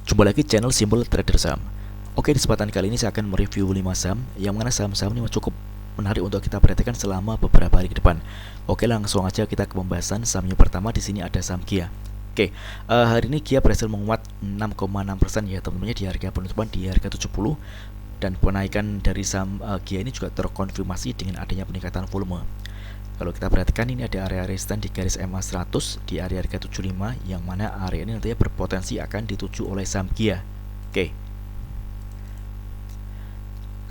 Jumpa lagi channel Simple Trader Saham. Oke, di kesempatan kali ini saya akan mereview 5 saham yang mana saham-saham ini cukup menarik untuk kita perhatikan selama beberapa hari ke depan. Oke, langsung aja kita ke pembahasan saham yang pertama. Di sini ada saham Kia. Oke, hari ini Kia berhasil menguat 6,6% ya teman-teman, di harga penutupan di harga 70, dan penaikan dari saham Kia ini juga terkonfirmasi dengan adanya peningkatan volume. Kalau kita perhatikan, ini ada area resisten di garis MA 100 di area harga 75, yang mana area ini nantinya berpotensi akan dituju oleh saham Kia. Oke.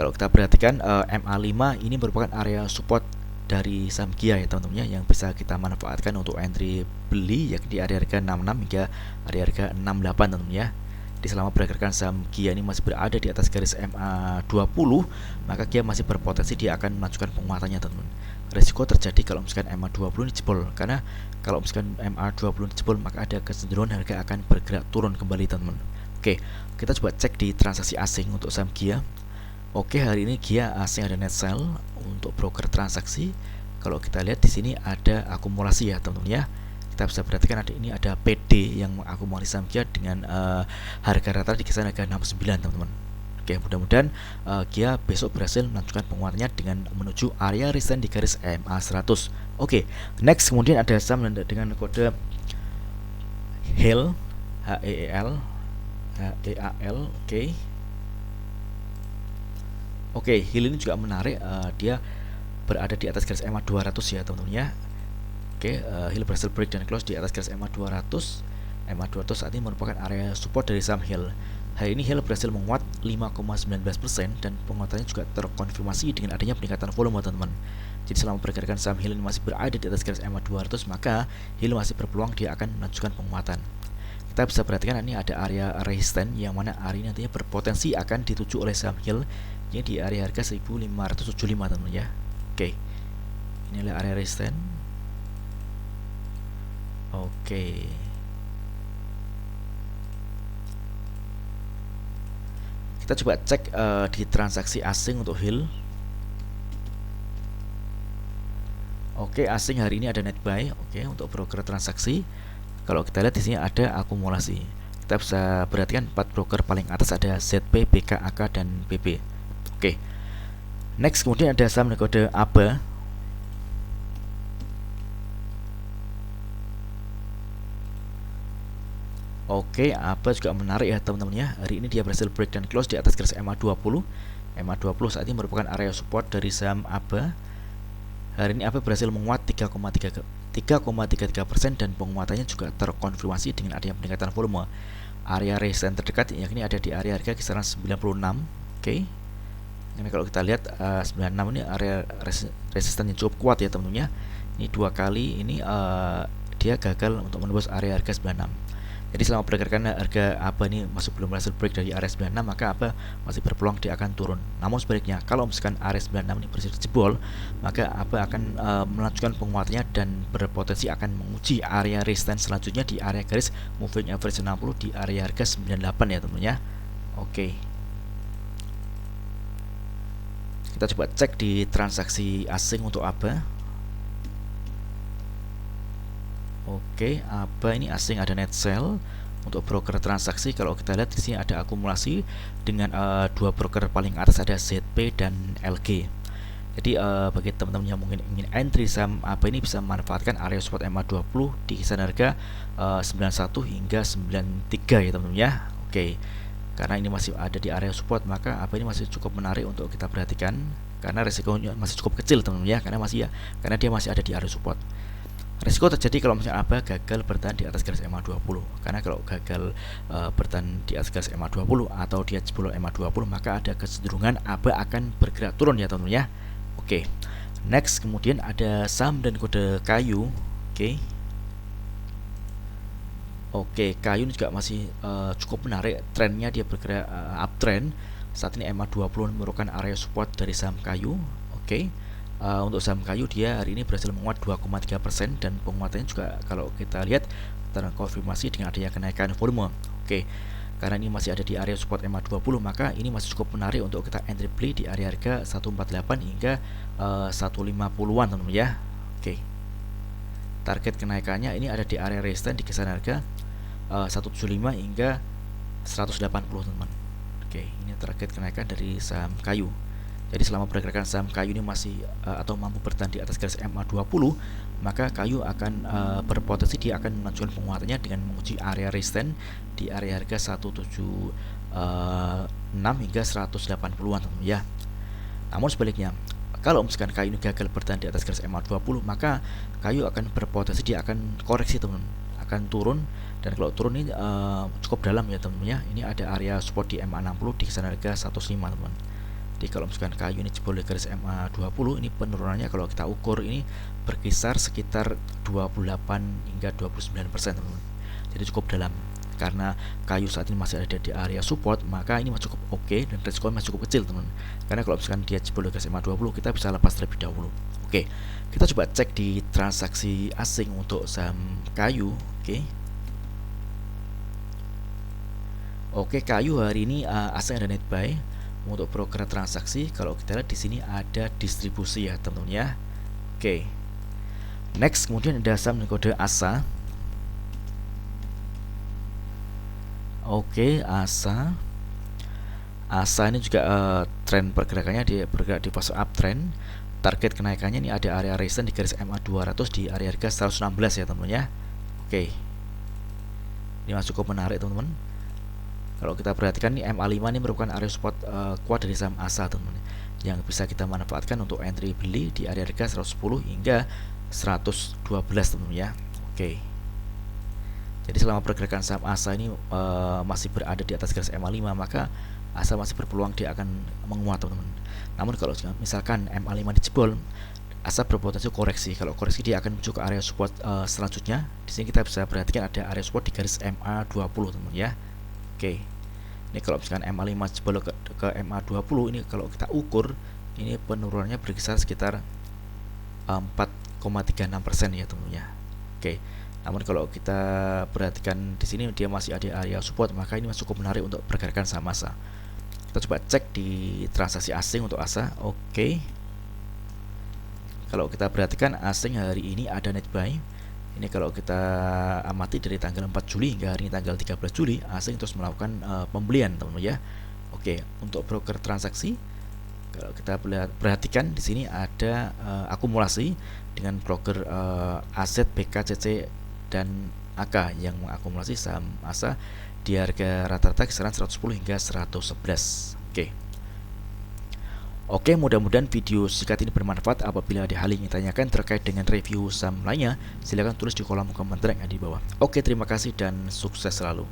Kalau kita perhatikan, MA 5 ini merupakan area support dari saham Kia ya teman-teman, yang bisa kita manfaatkan untuk entry beli yakni di area harga 66 hingga area harga 68 teman-teman ya. Di selama pergerakan saham Kia ini masih berada di atas garis MA 20, maka Kia masih berpotensi dia akan melanjutkan penguatannya teman-teman. Resiko terjadi kalau misalkan MA 20 ini jebol, karena kalau misalkan MA 20 jebol maka ada kecenderungan harga akan bergerak turun kembali teman-teman. Oke, kita coba cek di transaksi asing untuk saham Kia. Oke, hari ini Kia asing ada net sell untuk broker transaksi. Kalau kita lihat di sini ada akumulasi ya teman-teman ya. Kita bisa perhatikan ini ada PD yang mengakumulasi saham Kia dengan harga rata di kisaran harga 69 teman-teman. Oke, mudah-mudahan Kia besok berhasil melanjutkan penguatannya dengan menuju area resisten di garis MA 100. Oke, next kemudian ada saham dengan kode HEAL, HEAL, HEAL. Oke, HEAL ini juga menarik, dia berada di atas garis MA 200 ya teman-teman ya. Oke, HEAL berhasil break dan close di atas garis MA 200. MA 200 saat ini merupakan area support dari saham HEAL. Hari ini HEAL berhasil menguat 5,19% dan penguatannya juga terkonfirmasi dengan adanya peningkatan volume teman-teman. Jadi selama pergerakan saham HEAL ini masih berada di atas garis MA 200, maka HEAL masih berpeluang dia akan melanjutkan penguatan. Kita bisa perhatikan ini ada area resisten yang mana area ini nantinya berpotensi akan dituju oleh saham HEAL, yang di area harga 1575 teman-teman ya. Oke, ini adalah area resisten. Oke, kita coba cek di transaksi asing untuk HEAL. Oke, asing hari ini ada net buy. Oke, untuk broker transaksi. Kalau kita lihat di sini ada akumulasi. Kita bisa perhatikan 4 broker paling atas ada ZP, BKAK dan BP. Oke. Next kemudian ada saham dengan kode ABA. Oke, ABA juga menarik ya teman-teman ya. Hari ini dia berhasil break dan close di atas garis MA 20. MA 20 saat ini merupakan area support dari saham ABA. Hari ini ABA berhasil menguat 3,33% dan penguatannya juga terkonfirmasi dengan adanya peningkatan volume. Area resisten terdekat yakni ada di area harga kisaran 96. Oke. Ini kalau kita lihat 96 ini area resisten yang cukup kuat ya teman-teman ya. Ini 2 kali ini dia gagal untuk menembus area harga 96. Jadi selama pergerakan harga ABA ini masih belum berhasil break dari area 96, maka ABA masih berpeluang dia akan turun. Namun sebaliknya, kalau misalkan area 96 ini berhasil jebol, maka ABA akan melanjutkan penguatannya dan berpotensi akan menguji area resisten selanjutnya di area garis moving average 60 di area harga 98 ya teman-teman ya. Oke. Kita coba cek di transaksi asing untuk ABA. Oke, ABA ini asing ada net sell untuk broker transaksi. Kalau kita lihat di sini ada akumulasi dengan 2 broker paling atas ada ZP dan LG. Jadi bagi teman-teman yang mungkin ingin entry saham ABA ini bisa memanfaatkan area support MA 20 di kisaran harga 91 hingga 93 ya teman-teman ya. Oke. Karena ini masih ada di area support, maka ABA ini masih cukup menarik untuk kita perhatikan karena resikonya masih cukup kecil teman-teman ya, karena dia masih ada di area support. Risiko terjadi kalau misalnya ABA gagal bertahan di atas garis MA 20. Karena kalau gagal bertahan di atas garis MA 20 atau dia jebol MA 20, maka ada kecenderungan ABA akan bergerak turun ya teman-teman ya. Oke. Next kemudian ada saham dan kode kayu. Oke, kayu ini juga masih cukup menarik. Trennya dia bergerak uptrend. Saat ini MA 20 merupakan area support dari saham kayu. Oke. Untuk saham kayu dia hari ini berhasil menguat 2,3% dan penguatannya juga kalau kita lihat terkonfirmasi dengan adanya kenaikan volume. Oke, karena ini masih ada di area support MA 20, maka ini masih cukup menarik untuk kita entry beli di area harga 148 hingga 150-an teman-teman ya. Oke. Target kenaikannya ini ada di area resisten di kisaran harga 175 hingga 180 teman-teman. Oke, ini target kenaikan dari saham kayu. Jadi selama pergerakan saham kayu ini masih atau mampu bertahan di atas garis MA20, maka kayu akan berpotensi dia akan melanjutkan penguatannya dengan menguji area resistance di area harga 176 hingga 180-an teman ya. Namun sebaliknya, kalau misalkan kayu ini gagal bertahan di atas garis MA20, maka kayu akan berpotensi dia akan koreksi teman, akan turun, dan kalau turun ini cukup dalam ya teman-teman ya. Ini ada area support di MA60 di kisaran harga 105 teman. Jadi kalau misalkan kayu ini jebol di garis MA20, ini penurunannya kalau kita ukur ini berkisar sekitar 28 hingga 29% teman-teman. Jadi cukup dalam. Karena kayu saat ini masih ada di area support, maka ini masih cukup oke dan resikonya masih cukup kecil teman. Karena kalau misalkan dia jebol di garis MA20, kita bisa lepas terlebih dahulu. Oke, kita coba cek di transaksi asing untuk saham kayu. Oke, kayu hari ini asing ada net buy. Untuk broker transaksi, kalau kita lihat di sini ada distribusi ya teman-teman ya. Oke. Next, kemudian ada saham dengan kode ASA. Oke, ASA. ASA ini juga tren pergerakannya dia bergerak di fase uptrend. Target kenaikannya ini ada area resistance di garis MA200 di area harga 116 ya teman-teman ya. Oke. Ini masih cukup menarik teman-teman. Kalau kita perhatikan nih, MA5 ini merupakan area support kuat dari saham ASA teman-teman, yang bisa kita manfaatkan untuk entry beli di area harga 110 hingga 112 teman-teman ya. Oke. Jadi selama pergerakan saham ASA ini masih berada di atas garis MA5, maka ASA masih berpeluang dia akan menguat teman-teman. Namun kalau misalkan MA5 dijebol, ASA berpotensi koreksi. Kalau koreksi dia akan menuju ke area support selanjutnya. Di sini kita bisa perhatikan ada area support di garis MA20 teman-teman ya. Oke, ini kalau misalkan MA5 jebol ke MA20, ini kalau kita ukur, ini penurunannya berkisar sekitar 4,36% ya teman-teman ya. Oke, namun kalau kita perhatikan di sini dia masih ada area support, maka ini masih cukup menarik untuk pergerakan saham ASA. Kita coba cek di transaksi asing untuk ASA. Oke, kalau kita perhatikan asing hari ini ada net buy. Ini kalau kita amati dari tanggal 4 Juli hingga hari ini tanggal 13 Juli, asing terus melakukan pembelian teman-teman ya. Oke, untuk broker transaksi, kalau kita perhatikan di sini ada akumulasi dengan broker aset BKCC dan AK yang mengakumulasi saham ASA di harga rata-rata kisaran 110 hingga 111. Oke, mudah-mudahan video singkat ini bermanfaat. Apabila ada hal yang ingin tanyakan terkait dengan review saham lainnya, silakan tulis di kolom komentar yang ada di bawah. Oke, terima kasih dan sukses selalu.